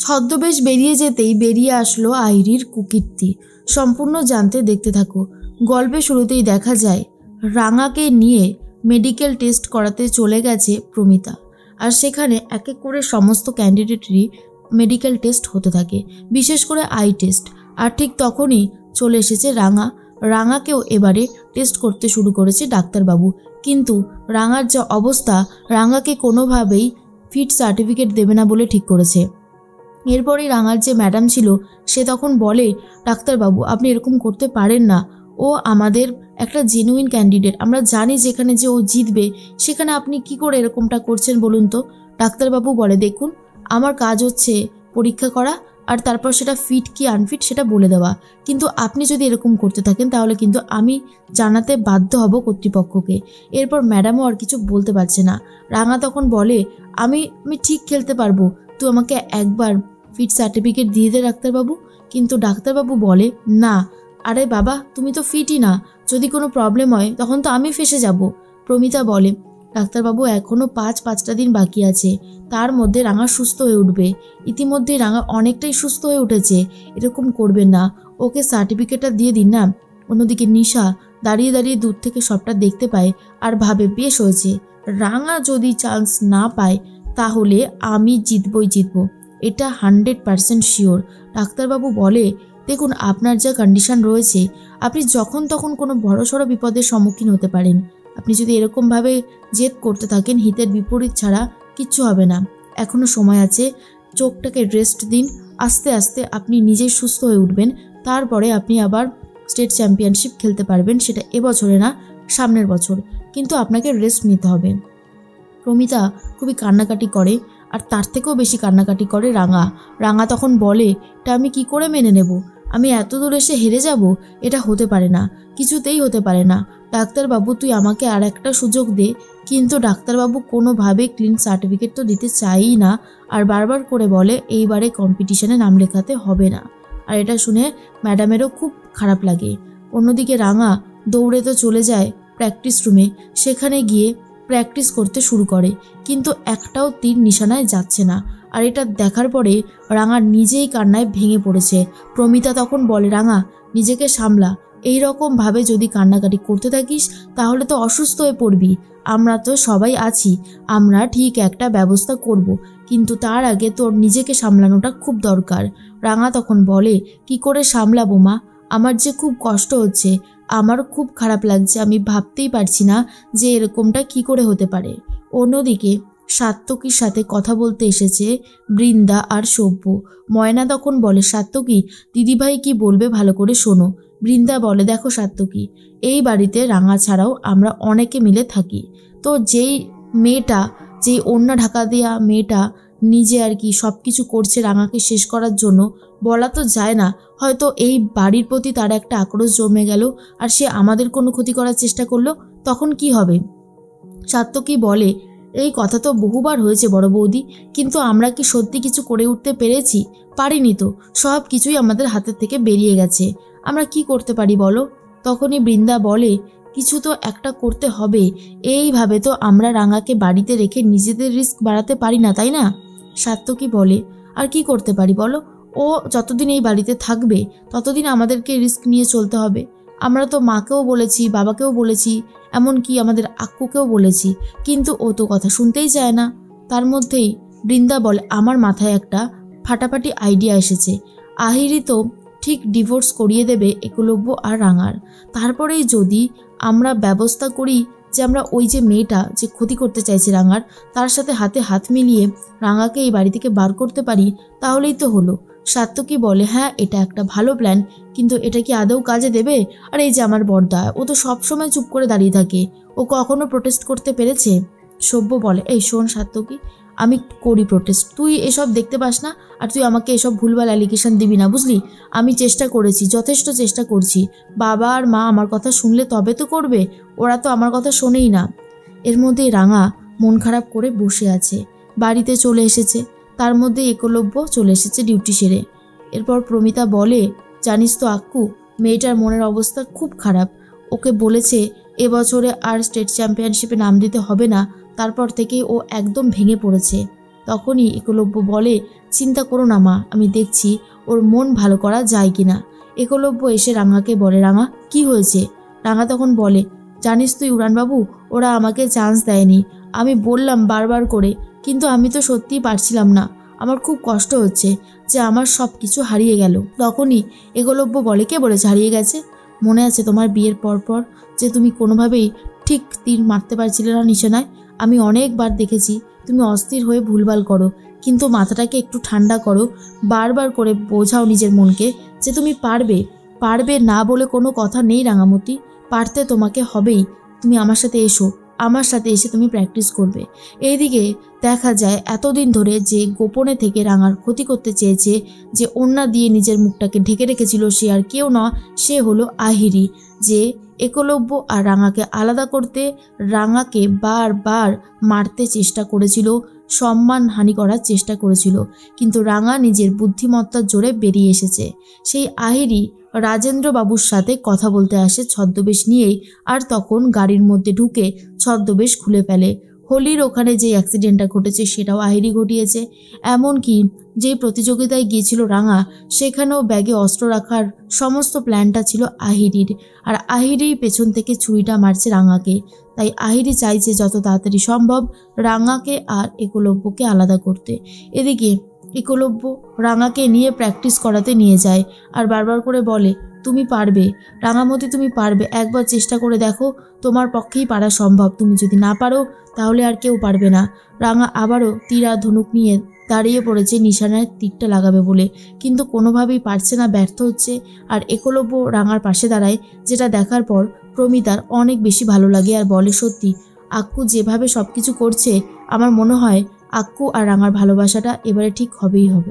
ছদ্মবেশ বেরিয়ে যেতেই বেরিয়ে আসলো আইরির কুকীর্তি। সম্পূর্ণ জানতে দেখতে থাকো। গল্পে শুরুতেই দেখা যায় রাঙাকে নিয়ে মেডিকেল টেস্ট করাতে চলে গেছে প্রমিতা, আর সেখানে এক এক করে সমস্ত ক্যান্ডিডেটেরই মেডিকেল টেস্ট হতে থাকে, বিশেষ করে আই টেস্ট। আর ঠিক তখনই চলে এসেছে রাঙাকেও এবারে টেস্ট করতে শুরু করেছে ডাক্তারবাবু। কিন্তু রাঙার যা অবস্থা, রাঙাকে কোনোভাবেই ফিট সার্টিফিকেট দেবে না বলে ঠিক করেছে। এরপরেই রাঙার যে ম্যাডাম ছিল সে তখন বলে, ডাক্তারবাবু আপনি এরকম করতে পারেন না, ও আমাদের একটা জেনুইন ক্যান্ডিডেট, আমরা জানি যেখানে যে ও জিতবে, সেখানে আপনি কি করে এরকমটা করছেন বলুন তো। ডাক্তারবাবু বলে, দেখুন আমার কাজ হচ্ছে পরীক্ষা করা আর তারপর সেটা ফিট কি আনফিট সেটা বলে দেওয়া, কিন্তু আপনি যদি এরকম করতে থাকেন তাহলে কিন্তু আমি জানাতে বাধ্য হব কর্তৃপক্ষকে। এরপর ম্যাডামও আর কিছু বলতে পারছে না। রাঙা তখন বলে, আমি ঠিক খেলতে পারবো, তুই আমাকে একবার ফিট সার্টিফিকেট দিয়ে দে ডাক্তারবাবু। কিন্তু ডাক্তারবাবু বলে, না আরে বাবা তুমি তো ফিটই না, যদি কোনো প্রবলেম হয় তখন তো আমি ফেসে যাব। প্রমিতা বলে, ডাক্তারবাবু এখনও 5-5টা দিন বাকি আছে, তার মধ্যে রাঙা সুস্থ হয়ে উঠবে। ইতিমধ্যে রাঙা অনেকটাই সুস্থ হয়ে উঠেছে, এরকম করবেন না, ওকে সার্টিফিকেটটা দিয়ে দিন না। অন্যদিকে নিশা দাঁড়িয়ে দাঁড়িয়ে দূর থেকে সবটা দেখতে পায় আর ভাবে, বেশ হয়েছে, রাঙা যদি চান্স না পায় তাহলে আমি জিতবো, এটা 100% শিওর। ডাক্তারবাবু বলে, দেখুন আপনার যা কন্ডিশন রয়েছে, আপনি যখন তখন কোনো বড়সড় বিপদের সম্মুখীন হতে পারেন। আপনি যদি এরকমভাবে জেদ করতে থাকেন, হিতের বিপরীত ছাড়া কিচ্ছু হবে না। এখনও সময় আছে, চোখটাকে রেস্ট দিন, আস্তে আস্তে আপনি নিজেই সুস্থ হয়ে উঠবেন, তারপরে আপনি আবার স্টেট চ্যাম্পিয়নশিপ খেলতে পারবেন, সেটা এবছরে না সামনের বছর, কিন্তু আপনাকে রেস্ট নিতে হবে। প্রমিতা খুবই কান্নাকাটি করে, আর তার থেকেও বেশি কান্নাকাটি করে রাঙা তখন বলে, এটা আমি কি করে মেনে নেব, আমি এত দূর এসে হেরে যাব, এটা হতে পারে না, কিছুতেই হতে পারে না। ডাক্তারবাবু তুই আমাকে আর একটা সুযোগ দে। কিন্তু ডাক্তারবাবু কোনোভাবে ক্লিন সার্টিফিকেট তো দিতে চাইই না, আর বারবার করে বলে এইবারে কম্পিটিশনে নাম লেখাতে হবে না। আর এটা শুনে ম্যাডামেরও খুব খারাপ লাগে। অন্যদিকে রাঙা দৌড়ে তো চলে যায় প্র্যাকটিস রুমে, সেখানে গিয়ে প্র্যাকটিস করতে শুরু করে, কিন্তু একটাও তীর নিশানায় যাচ্ছে না। আর এটা দেখার পরে রাঙা নিজেই কান্নায় ভেঙে পড়েছে। প্রমিতা তখন বলে, রাঙা নিজেকে সামলা, এই রকমভাবে যদি কান্নাকাটি করতে থাকিস তাহলে তো অসুস্থ হয়ে পড়বি, আমরা তো সবাই আছি, আমরা ঠিক একটা ব্যবস্থা করব, কিন্তু তার আগে তোর নিজেকে সামলানোটা খুব দরকার। রাঙা তখন বলে, কি করে সামলাবো মা, আমার যে খুব কষ্ট হচ্ছে, আমার খুব খারাপ লাগছে, আমি ভাবতেই পারছি না যে এরকমটা কি করে হতে পারে। অন্যদিকে সাত্তকীর সাথে কথা বলতে এসেছে বৃন্দা আর সভ্য। ময়না তখন বলে, সাত্তকী দিদিভাই কি বলবে ভালো করে শোনো। বৃন্দা বলে, দেখো সাত্তকী, এই বাড়িতে রাঙা ছাড়াও আমরা অনেকে মিলে থাকি, তো যেই মেয়েটা, যেই ওড়না ঢাকা দেওয়া মেয়েটা নিজে আর কি সব কিছু করছে রাঙাকে শেষ করার জন্য, বলা তো যায় না, হয়তো এই বাড়ির প্রতি তার একটা আক্রোশ জমে গেল আর সে আমাদের কোনো ক্ষতি করার চেষ্টা করলো, তখন কি হবে। সাত্তকী বলে, এই কথা তো বহুবার হয়েছে বড় বৌদি, কিন্তু আমরা কি সত্যি কিছু করে উঠতে পেরেছি? পারিনি তো, সব কিছুই আমাদের হাতের থেকে বেরিয়ে গেছে, আমরা কি করতে পারি বলো। তখনই বৃন্দা বলে, কিছু তো একটা করতে হবে, এইভাবে তো আমরা রাঙাকে বাড়িতে রেখে নিজেদের রিস্ক বাড়াতে পারি না, তাই না। সাত্তকী বলে, আর কি করতে পারি বলো, ও যতদিন এই বাড়িতে থাকবে ততদিন আমাদেরকে রিস্ক নিয়ে চলতে হবে। আমরা তো মাকেও বলেছি, বাবাকেও বলেছি, এমনকি আমাদের আক্কুকেও বলেছি, কিন্তু ও তো কথা শুনতেই চায় না। তার মধ্যেই বৃন্দা বলে, আমার মাথায় একটা ফাটাফাটি আইডিয়া এসেছে, আহিরি তো ঠিক ডিভোর্স করিয়ে দেবে একলব্য আর রাঙার, তারপরেই যদি আমরা ব্যবস্থা করি যে আমরা ওই যে মেয়েটা যে ক্ষতি করতে চাইছে রাঙার, তার সাথে হাতে হাত মিলিয়ে রাঙাকে এই বাড়ি থেকে বার করতে পারি, তাহলেই তো হলো। সাত্তকী বলে, হ্যাঁ এটা একটা ভালো প্ল্যান, কিন্তু এটা কি আদৌ কাজে দেবে? আর এই যে আমার বড়দা, ও তো সবসময় চুপ করে দাঁড়িয়ে থাকে, ও কখনো প্রোটেস্ট করতে পেরেছে? সভ্য বলে, এই শোন সাত্তকী, আমি করি প্রোটেস্ট, তুই এসব দেখতে পাস না, আর তুই আমাকে এসব ভুলভাল অ্যালিগেশন দিবি না, বুঝলি? আমি চেষ্টা করেছি, যথেষ্ট চেষ্টা করছি, বাবা আর মা আমার কথা শুনলে তবে তো করবে, ওরা তো আমার কথা শোনেই না। এর মধ্যেই রাঙা মন খারাপ করে বসে আছে, বাড়িতে চলে এসেছে, তার মধ্যে একলব্য চলে এসেছে ডিউটি সেরে। এরপর প্রমিতা বলে, জানিস তো আক্কু, মেয়েটার মনের অবস্থা খুব খারাপ, ওকে বলেছে এবছরে আর স্টেট চ্যাম্পিয়নশিপে নাম দিতে হবে না, তারপর থেকেই ও একদম ভেঙে পড়েছে। তখনই একলব্য বলে, চিন্তা করো না মা, আমি দেখছি ওর মন ভালো করা যায় কিনা। একলব্য এসে রাঙাকে বলে, রাঙা কি হয়েছে? রাঙা তখন বলে, জানিস তুই উড়ানবাবু, ওরা আমাকে চান্স দেয়নি। আমি বললাম বারবার করে, কিন্তু আমি তো সত্যিই পারছিলাম না। আমার খুব কষ্ট হচ্ছে যে আমার সব কিছু হারিয়ে গেল। তখনই একলব্য বলে, কে বলেছে হারিয়ে গেছে? মনে আছে তোমার বিয়ের পরপর যে তুমি কোনোভাবেই ঠিক তীর মারতে পারছিলে না নিশানায়? আমি অনেকবার দেখেছি তুমি অস্থির হয়ে ভুলভাল করো, কিন্তু মাথাটাকে একটু ঠান্ডা করো, বারবার করে বোঝাও নিজের মনকে যে তুমি পারবে। পারবে না বলে কোনো কথা নেই রাঙামতি, পারতে তোমাকে হবেই। তুমি আমার সাথে এসো, আমার সাথে এসে তুমি প্র্যাকটিস করবে। এইদিকে দেখা যায় এতদিন ধরে যে গোপনে থেকে রাঙার ক্ষতি করতে চেয়েছে, যে ওড়না দিয়ে নিজের মুখটাকে ঢেকে রেখেছিল, সে আর কেউ না, সে হলো আহিরি, যে একলব্য আর রাঙাকে আলাদা করতে রাঙাকে বারবার মারতে চেষ্টা করেছিল, সম্মানহানি করার চেষ্টা করেছিল, কিন্তু রাঙা নিজের বুদ্ধিমত্তার জোরে বেরিয়ে এসেছে। সেই আহিরি রাজেন্দ্রবাবুর সাথে কথা বলতে আসে ছদ্মবেশ নিয়েই, আর তখন গাড়ির মধ্যে ঢুকে ছদ্মবেশ খুলে ফেলে। হোলির ওখানে যে অ্যাক্সিডেন্টটা ঘটেছে সেটাও আহিরি ঘটিয়েছে। এমনকি যেই প্রতিযোগিতায় গিয়েছিল রাঙা, সেখানেও ব্যাগে অস্ত্র রাখার সমস্ত প্ল্যানটা ছিল আহিরির, আর আহিরি পেছন থেকে ছুরিটা মারছে রাঙাকে। তাই আহিরি চাইছে যত তাড়াতাড়ি সম্ভব রাঙাকে আর একলব্যকে আলাদা করতে। এদিকে একলব্য রাঙাকে নিয়ে প্র্যাকটিস করাতে নিয়ে যায়, আর বারবার করে বলে, তুমি পারবে রাঙামতি, তুমি পারবে, একবার চেষ্টা করে দেখো, তোমার পক্ষেই পারা সম্ভব। তুমি যদি না পারো তাহলে আর কেউ পারবে না। রাঙা আবারও তীর আর ধনুক নিয়ে দাঁড়িয়ে পড়েছে নিশানায় তীরটা লাগাবে বলে, কিন্তু কোনোভাবেই পারছে না, ব্যর্থ হচ্ছে। আর একলব্য রাঙার পাশে দাঁড়ায়, যেটা দেখার পর প্রমিতার অনেক বেশি ভালো লাগে, আর বলে, সত্যি আক্কু যেভাবে সব কিছু করছে, আমার মনে হয় আক্কু আর রাঙার ভালোবাসাটা এবারে ঠিক হবেই হবে।